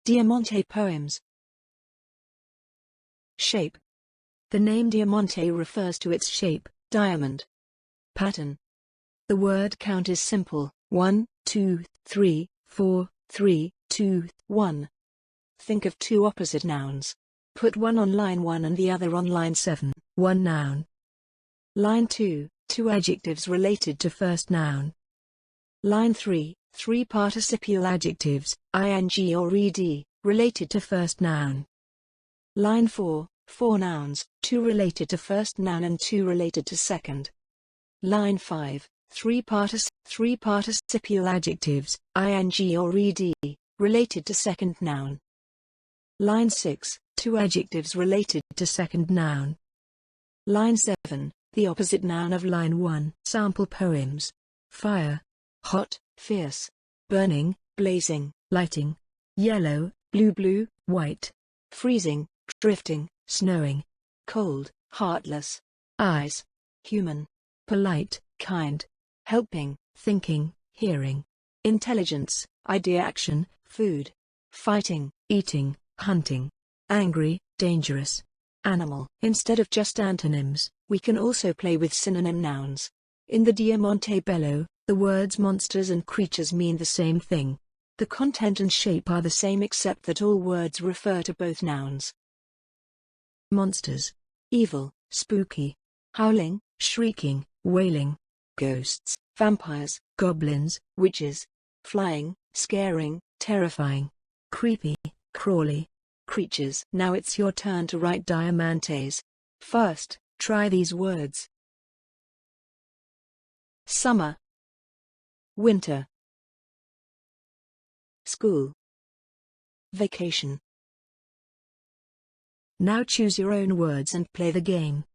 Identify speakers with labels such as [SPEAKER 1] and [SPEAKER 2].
[SPEAKER 1] Diamante poems. Shape. The name Diamante refers to its shape, diamond. Pattern. The word count is simple, 1, 2, 3, 4, 3, 2, 1. Think of two opposite nouns. Put one on line 1 and the other on line 7, one noun. Line 2, two adjectives related to first noun. Line 3, three participial adjectives, ing or ed, related to first noun. Line 4, four nouns, two related to first noun and two related to second. Line 5, three participial adjectives, ing or ed, related to second noun. Line 6, two adjectives related to second noun. Line 7, the opposite noun of line 1. Sample poems. Fire. Hot, fierce. Burning, blazing, lighting. Yellow, blue, white. Freezing, drifting, snowing. Cold, heartless. Eyes. Human. Polite, kind. Helping, thinking, hearing. Intelligence, idea action, food. Fighting, eating, hunting. Angry, dangerous. Animal. Instead of just antonyms, we can also play with synonym nouns. In the Diamante bello, the words monsters and creatures mean the same thing. The content and shape are the same except that all words refer to both nouns. Monsters. Evil, spooky. Howling, shrieking, wailing. Ghosts, vampires, goblins, witches. Flying, scaring, terrifying. Creepy, crawly. Creatures. Now it's your turn to write diamantes. First, try these words. Summer. Winter. School. Vacation. Now choose your own words and play the game.